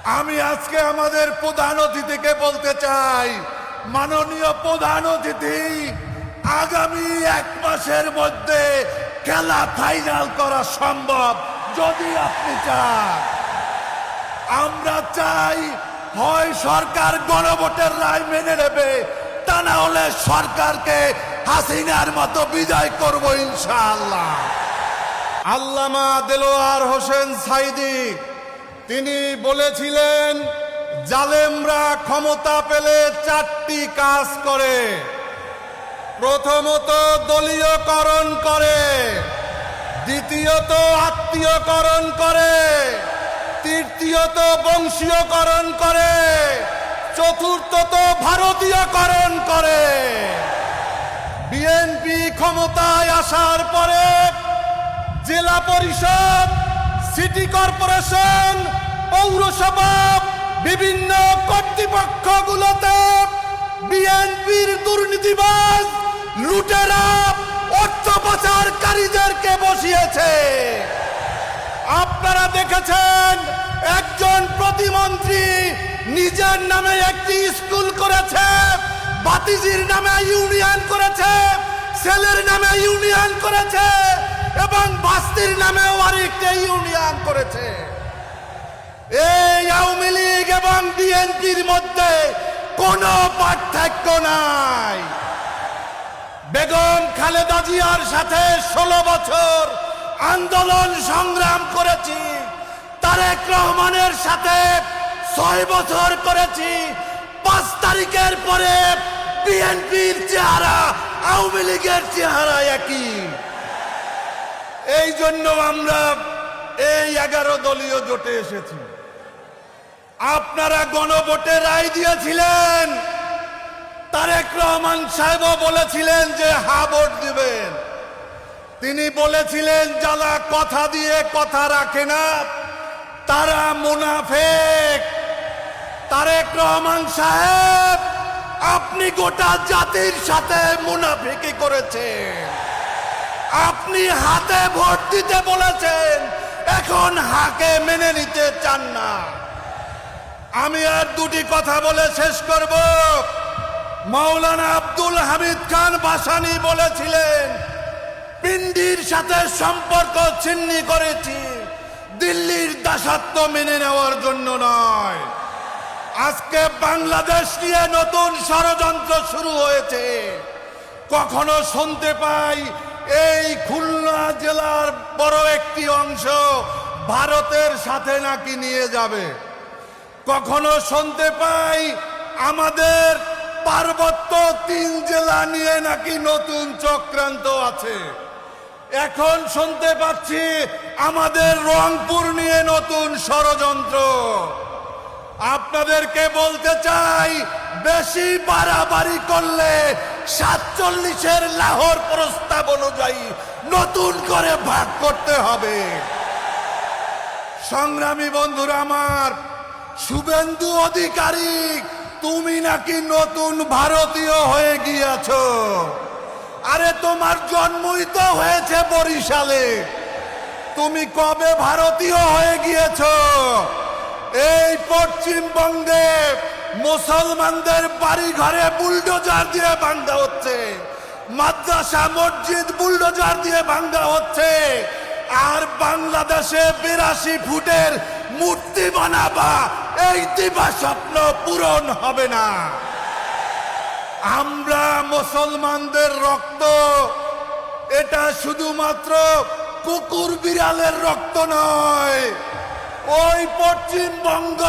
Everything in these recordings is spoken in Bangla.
আমি আজকে আমাদের প্রধান অতিথিকে বলতে চাই, মাননীয় প্রধান অতিথি, আগামী 1 মাসের মধ্যে খেলা ফাইনাল করা সম্ভব যদি আপনি চান। আমরা চাই হয় সরকার গণভোটের রায় মেনে নেবে, তা না হলে সরকারকে হাসিনার মতো বিদায় করব ইনশাআল্লাহ। আল্লামা দেলোয়ার হোসেন সাঈদী তিনি বলেছিলেন, জালেমরা ক্ষমতা পেলে 4টি কাজ করে। প্রথমত দলীয়করণ করে, দ্বিতীয়ত আত্মীয়করণ করে, তৃতীয়ত বংশীয়করণ করে, চতুর্থত ভারতীয়করণ করে। বিএনপি ক্ষমতায় আসার পরে জেলা পরিষদ, সিটি কর্পোরেশন, পৌরসভা, বিভিন্ন কর্তৃপক্ষগুলোতে বিএনপির দুর্নীতিবাজ, লুটেরা, অর্থ পাচারকারীদেরকে বসিয়েছে। আপনারা দেখেছেন, একজন প্রতিমন্ত্রী নিজের নামে একটি স্কুল করেছে, ভাতিজির নামে ইউনিয়ন করেছে, ছেলের নামে ইউনিয়ন করেছে এবং বাস্তির নামেও আরেকটা ইউনিয়ন করেছে। এই আওয়ামী লীগ এবং বিএনপির মধ্যে কোনো পার্থক্য নাই। বেগম খালেদা জিয়ার সাথে 16 বছর আন্দোলন সংগ্রাম করেছি, তারেক রহমানের সাথে 6 বছর করেছি। 5 তারিখের পরে বিএনপির চেহারা আওয়ামী লীগের চেহারা একই। এই জন্য আমরা এই 11 দলীয় জোটে এসেছি। আপনারা গণভোটে রায় দিয়েছিলেন, তারেক রহমান সাহেবও বলেছিলেন যে হা ভোট দিবেন। তিনি বলেছিলেন, যারা কথা দিয়ে কথা রাখে না তারা মুনাফেক। তারেক রহমান সাহেব, আপনি গোটা জাতির সাথে মুনাফিকি করেছেন। আপনি হাতে ভোট দিতে বলেছেন, এখন হাকে মেনে নিতে চান না। আমি আর 2টি কথা বলে শেষ করব। মাওলানা আব্দুল হামিদ খান ভাসানী বলেছিলেন, পিন্ডির সাথে সম্পর্ক ছিন্ন করেছি, দিল্লির দাসত্ব মেনে নেওয়ার জন্য নয়। আজকে বাংলাদেশ নিয়ে নতুন ষড়যন্ত্র শুরু হয়েছে। কখনো শুনতে পাই এই খুলনা জেলার বড় একটি অংশ ভারতের সাথে নাকি নিয়ে যাবে। কখনো শুনতে পাই আমাদের পার্বত্য 3 জেলা নিয়ে নাকি নতুন চক্রান্ত আছে। এখন শুনতে পাচ্ছি আমাদের রংপুর নিয়ে নতুন ষড়যন্ত্র। আপনাদেরকে বলতে চাই, বেশি বাড়াবাড়ি করলে 47-এর লাহোর প্রস্তাব অনুযায়ী নতুন করে ভাগ করতে হবে। সংগ্রামী বন্ধুরা আমার, শুভেন্দু অধিকারী, তুমি নাকি নতুন ভারতীয় হয়ে গিয়েছো। আরে তোমার জন্মই তো হয়েছে বরিশালে, তুমি কবে ভারতীয় হয়ে গিয়েছো? এই পশ্চিমবঙ্গে মুসলমানদের বাড়ি ঘরে বুলডোজার দিয়ে ভাঙা হচ্ছে, মাদ্রাসা মসজিদ বুলডোজার দিয়ে ভাঙা হচ্ছে, আর বাংলাদেশে 82 ফুটের মূর্তি বানাবা, এই দিবা স্বপ্ন পূরণ হবে না। আমরা মুসলমানদের রক্ত, এটা শুধুমাত্র কুকুর বিড়ালের রক্ত নয়। ওই পশ্চিমবঙ্গ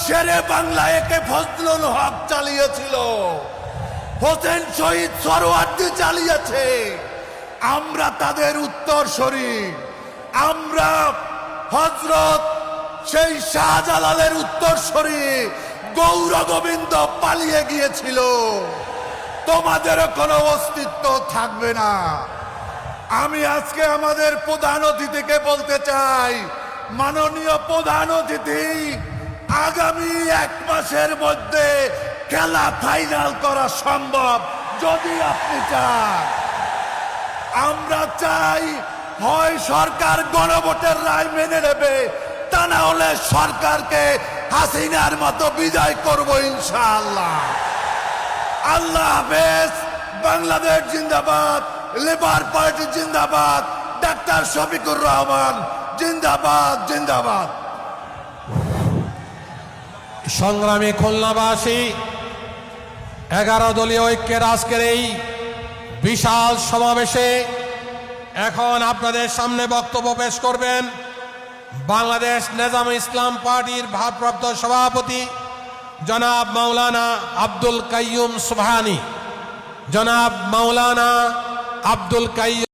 শেরে বাংলা একে ফজলুল হক চালিয়েছিল, হোসেন শহীদ সরওয়ার্দী চালিয়েছে। আমরা তাদের উত্তরসূরি। আমরা হযরত সেই শাহজালালের উত্তরসূরি। গৌর গোবিন্দ পালিয়ে গিয়েছিল, তোমাদের কোনো অস্তিত্ব থাকবে না। আমি আজকে আমাদের প্রধান অতিথিকে বলতে চাই, মাননীয় প্রধান অতিথি, আগামী 1 মাসের মধ্যে খেলা ফাইনাল করা সম্ভব যদি আপনি চান। আমরা চাই হয় সরকার গণভোটের রায় মেনে নেবে, তা না হলে সরকারকে হাসিনার মতো বিদায় করব ইনশাআল্লাহ। আল্লাহ হাফেজ। বাংলাদেশ জিন্দাবাদ, লেবার পার্টি জিন্দাবাদ, ডাক্তার শফিকুর রহমান জিন্দাবাদ জিন্দাবাদ। সংগ্রামী খুলনাবাসী, 11 দলীয় ঐক্যের আজকের এই বিশাল সমাবেশে এখন আপনাদের সামনে বক্তব্য পেশ করবেন বাংলাদেশ নেজামে ইসলাম পার্টির ভারপ্রাপ্ত সভাপতি জনাব মাওলানা আব্দুল কাইয়ুম সুবহানী। জনাব মাওলানা আব্দুল কাইয়ুম